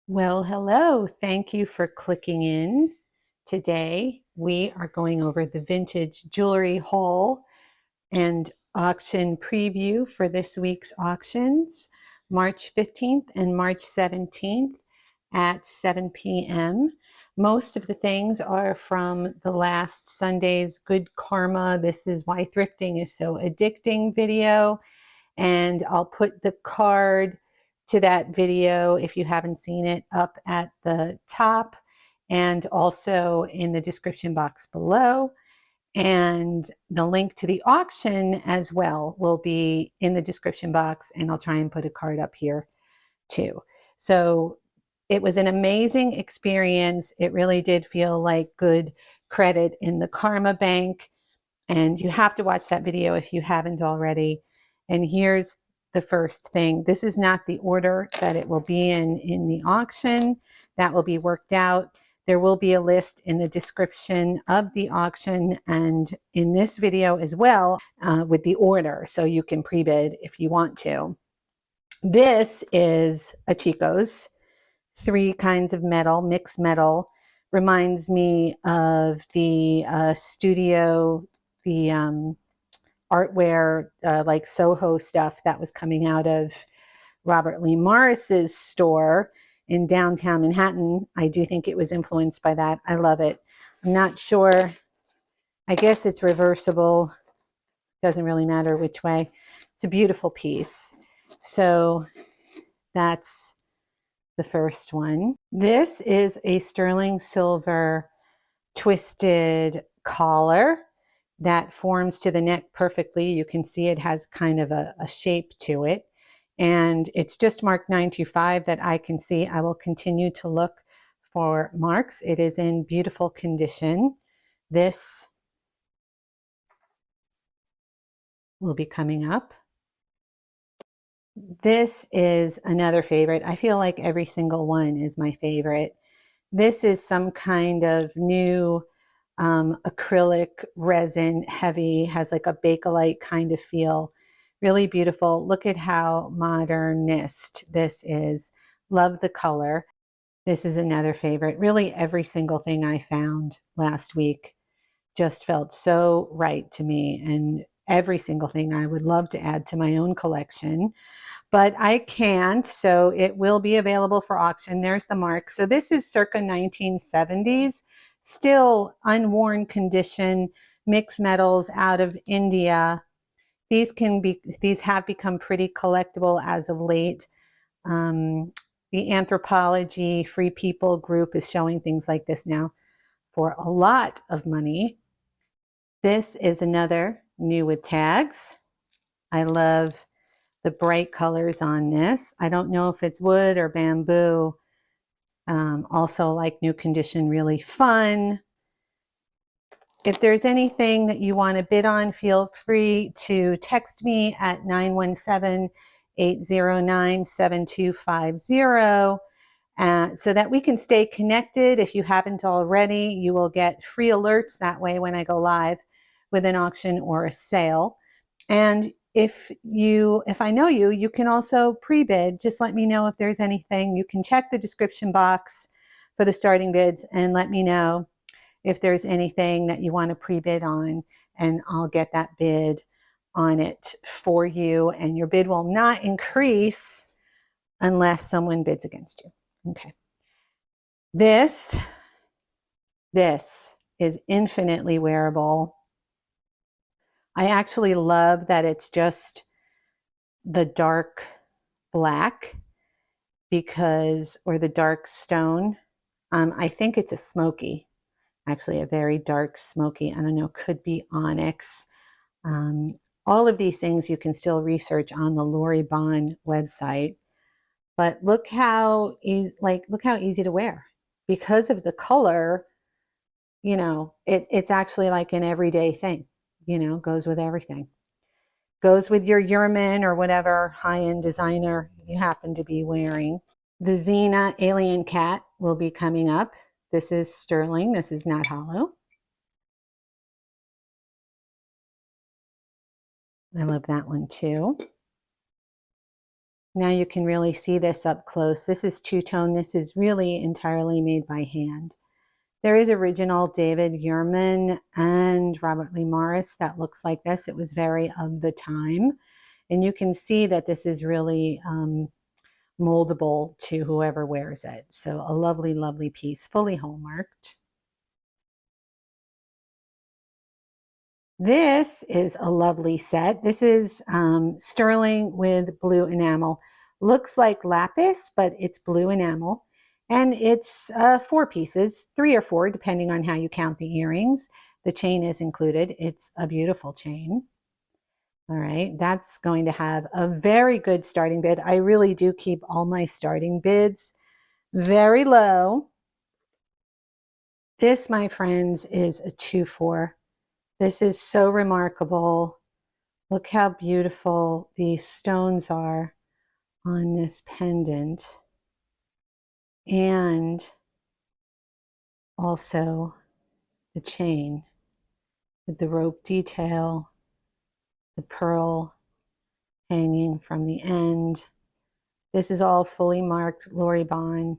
Well, hello. Thank you for clicking in. Today, we are going over the vintage jewelry haul and auction preview for this week's auctions, March 15th and March 17th at 7 p.m. Most of the things are from the last Sunday's Good Karma. This is why thrifting is so addicting video. And I'll put the card to that video if you haven't seen it up at the top and also in the description box below. And the link to the auction as well will be in the description box, and I'll try and put a card up here too. So it was an amazing experience. It really did feel like good credit in the Karma Bank. And you have to watch that video if you haven't already. And here's the first thing. This is not the order that it will be in the auction. That will be worked out. There will be a list in the description of the auction and in this video as well with the order, so you can pre-bid if you want to. This is a Chicos, 3 kinds of metal, mixed metal. Reminds me of the studio, the artware, like Soho stuff that was coming out of Robert Lee Morris's store in downtown Manhattan. I do think it was influenced by that. I love it. I'm not sure. I guess it's reversible. Doesn't really matter which way. It's a beautiful piece. So that's the first one. This is a sterling silver twisted collar that forms to the neck perfectly. You can see it has kind of a shape to it. And it's just marked 925 that I can see. I will continue to look for marks. It is in beautiful condition. This will be coming up. This is another favorite. I feel like every single one is my favorite. This is some kind of new acrylic resin, heavy, has like a Bakelite kind of feel. Really beautiful. Look at how modernist this is. Love the color. This is another favorite. Really every single thing I found last week just felt so right to me, and every single thing I would love to add to my own collection. But I can't, so it will be available for auction. There's the mark. So this is circa 1970s, still unworn condition, mixed metals out of India. These have become pretty collectible as of late. The Anthropology Free People group is showing things like this now for a lot of money. This is another new with tags. I love the bright colors on this. I don't know if it's wood or bamboo. Also like new condition, really fun. If there's anything that you want to bid on, feel free to text me at 917-809-7250 so that we can stay connected. If you haven't already, you will get free alerts that way when I go live with an auction or a sale. And if I know you, you can also pre-bid. Just let me know if there's anything. You can check the description box for the starting bids and let me know if there's anything that you want to pre-bid on, and I'll get that bid on it for you. And your bid will not increase unless someone bids against you. Okay. This is infinitely wearable. I actually love that it's just the dark black or the dark stone. I think it's a smoky, actually a very dark smoky. I don't know, could be onyx. All of these things you can still research on the Lori Bonn website. But look how easy to wear because of the color. You know, it's actually like an everyday thing. You know, goes with everything. Goes with your Yerman or whatever high-end designer you happen to be wearing. The Xena Alien Cat will be coming up. This is sterling. This is not hollow. I love that one too. Now you can really see this up close. This is two-tone. This is really entirely made by hand. There is original David Yurman and Robert Lee Morris that looks like this. It was very of the time. And you can see that this is really moldable to whoever wears it. So a lovely, lovely piece, fully hallmarked. This is a lovely set. This is sterling with blue enamel. Looks like lapis, but it's blue enamel. And it's 4 pieces, 3 or 4, depending on how you count the earrings. The chain is included. It's a beautiful chain. All right, that's going to have a very good starting bid. I really do keep all my starting bids very low. This, my friends, is a 2-4. This is so remarkable. Look how beautiful these stones are on this pendant. And also the chain with the rope detail, the pearl hanging from the end. This is all fully marked Lori Bonn.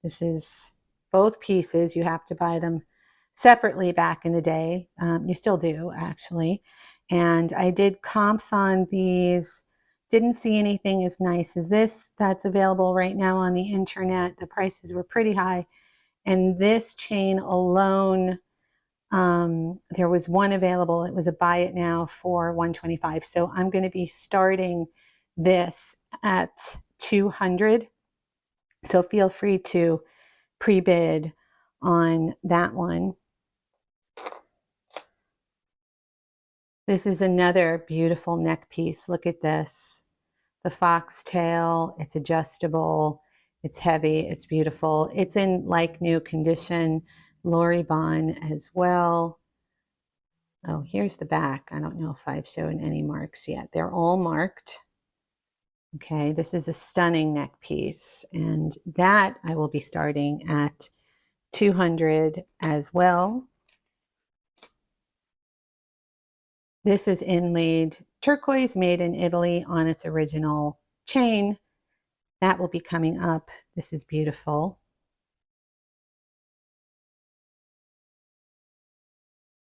This is both pieces. You have to buy them separately back in the day. You still do, actually. And I did comps on these. Didn't see anything as nice as this that's available right now on the internet. The prices were pretty high. And this chain alone, there was one available. It was a buy it now for $125. So I'm going to be starting this at $200. So feel free to pre-bid on that one. This is another beautiful neck piece. Look at this. The foxtail, it's adjustable, it's heavy, it's beautiful. It's in like new condition. Lori Bonn as well. Oh, here's the back. I don't know if I've shown any marks yet. They're all marked. Okay, this is a stunning neck piece, and that I will be starting at $200 as well. This is inlaid turquoise, made in Italy on its original chain. That will be coming up. This is beautiful.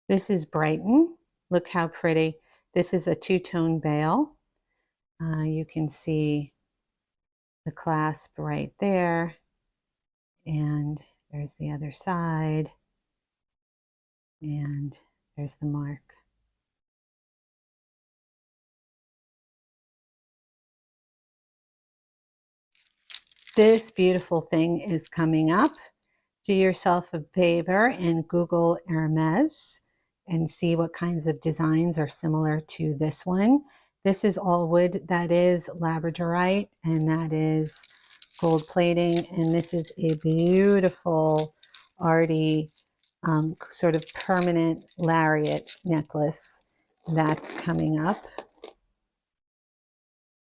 This is Brighton. Look how pretty. This is a two-tone bail. You can see the clasp right there. And there's the other side. And there's the mark. This beautiful thing is coming up. Do yourself a favor and Google Hermes and see what kinds of designs are similar to this one. This is all wood. That is labradorite, and that is gold plating. And this is a beautiful, arty, sort of permanent lariat necklace that's coming up.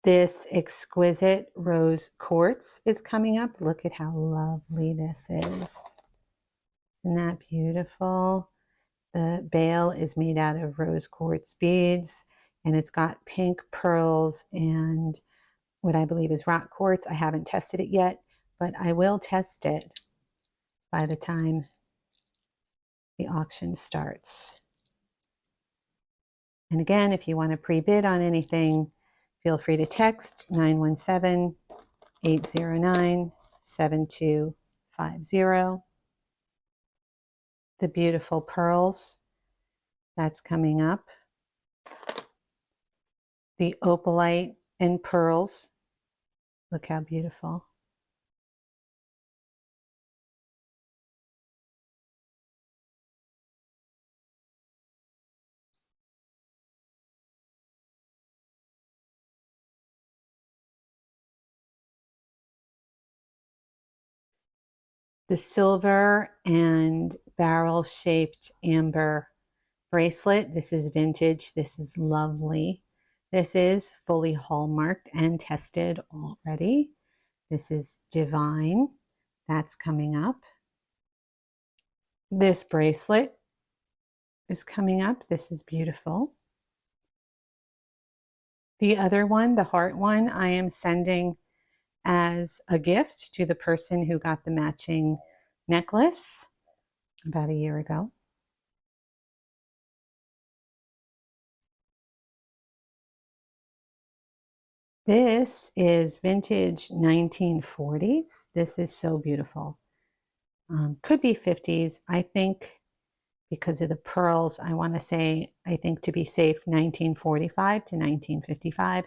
This exquisite rose quartz is coming up. Look at how lovely this is. Isn't that beautiful? The bail is made out of rose quartz beads, and it's got pink pearls and what I believe is rock quartz. I haven't tested it yet, but I will test it by the time the auction starts. And again, if you want to pre-bid on anything, feel free to text 917-809-7250. The beautiful pearls, that's coming up. The opalite and pearls. Look how beautiful. The silver and barrel-shaped amber bracelet. This is vintage. This is lovely. This is fully hallmarked and tested already. This is divine. That's coming up. This bracelet is coming up. This is beautiful. The other one, the heart one, I am sending as a gift to the person who got the matching necklace about a year ago. This is vintage 1940s. This is so beautiful. Could be 50s. I think because of the pearls, I want to say, I think to be safe, 1945 to 1955.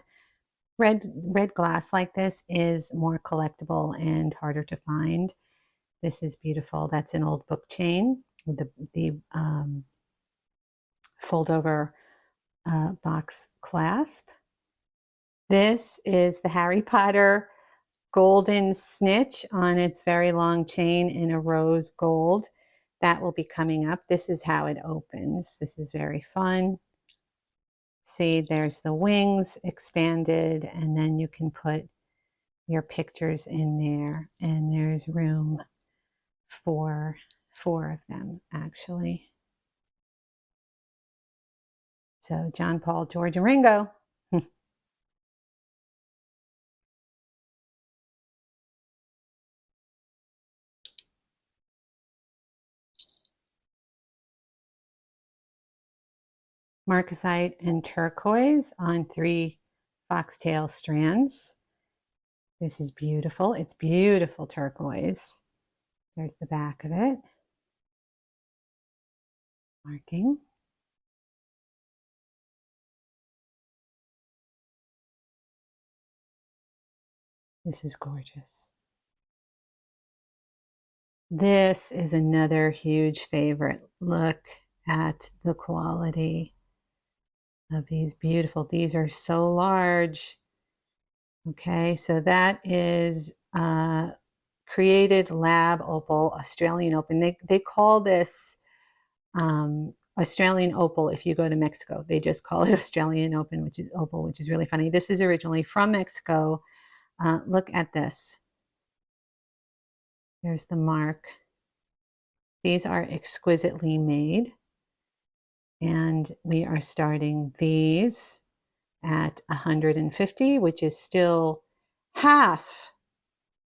Red glass like this is more collectible and harder to find. This is beautiful. That's an old book chain with the fold over box clasp. This is the Harry Potter golden snitch on its very long chain in a rose gold. That will be coming up. This is how it opens. This is very fun. See, there's the wings expanded, and then you can put your pictures in there, and there's room for 4 of them, actually. So John, Paul, George, and Ringo. Marcasite and turquoise on 3 foxtail strands. This is beautiful. It's beautiful turquoise. There's the back of it. Marking. This is gorgeous. This is another huge favorite. Look at the quality of these beautiful. These are so large. Okay, so that is Created Lab Opal, Australian Open. They call this Australian Opal if you go to Mexico. They just call it Australian Open, which is Opal, which is really funny. This is originally from Mexico. Look at this. There's the mark. These are exquisitely made. And we are starting these at 150, which is still half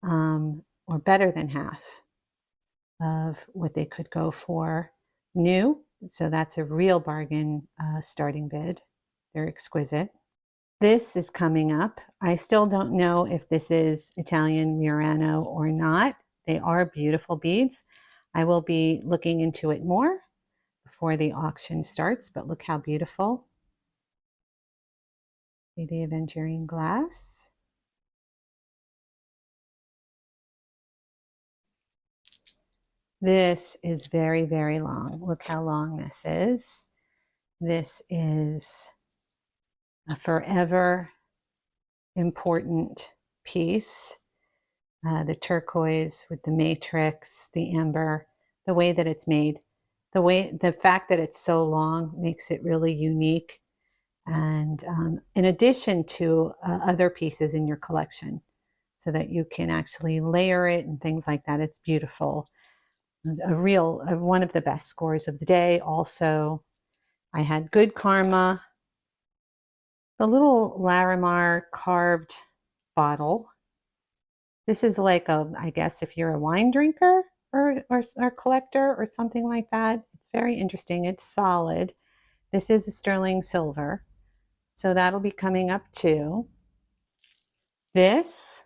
or better than half of what they could go for new. So that's a real bargain starting bid. They're exquisite. This is coming up. I still don't know if this is Italian Murano or not. They are beautiful beads. I will be looking into it more before the auction starts, but look how beautiful. See the aventurine glass. This is very, very long. Look how long this is. This is a forever important piece. The turquoise with the matrix, the amber, the way that it's made, the fact that it's so long makes it really unique. And in addition to other pieces in your collection, so that you can actually layer it and things like that. It's beautiful. One of the best scores of the day. Also, I had Good Karma, the little Larimar carved bottle. This is like I guess if you're a wine drinker or collector or something like that, it's very interesting. It's solid. This is a sterling silver. So that'll be coming up too. This,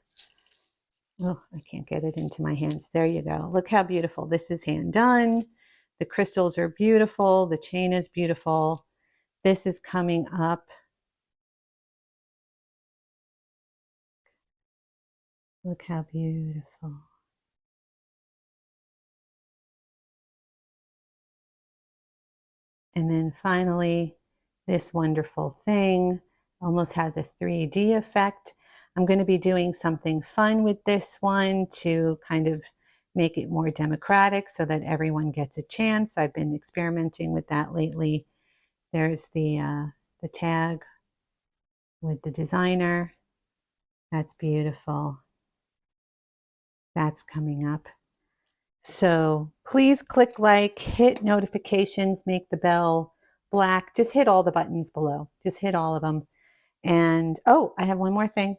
oh, I can't get it into my hands. There you go. Look how beautiful. This is hand done. The crystals are beautiful. The chain is beautiful. This is coming up. Look how beautiful. And then finally, this wonderful thing almost has a 3D effect. I'm going to be doing something fun with this one to kind of make it more democratic so that everyone gets a chance. I've been experimenting with that lately. There's the tag with the designer. That's beautiful. That's coming up. So please click like, hit notifications, make the bell black. Just hit all the buttons below. Just hit all of them. And oh, I have one more thing.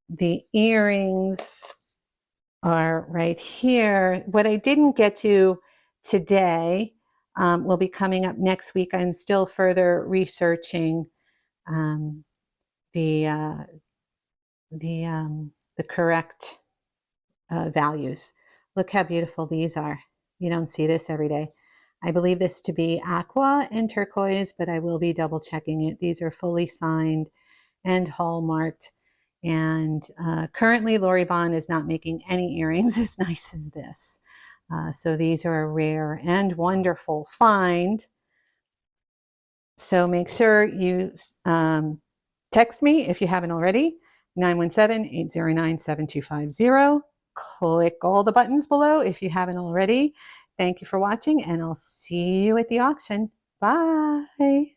The earrings are right here. What I didn't get to today will be coming up next week. I'm still further researching um, the uh, the correct values. Look how beautiful these are. You don't see this every day. I believe this to be aqua and turquoise, but I will be double checking it. These are fully signed and hallmarked. And currently, Lori Bonn is not making any earrings as nice as this. So these are a rare and wonderful find. So make sure you text me if you haven't already, 917-809-7250. Click all the buttons below if you haven't already. Thank you for watching, and I'll see you at the auction. Bye.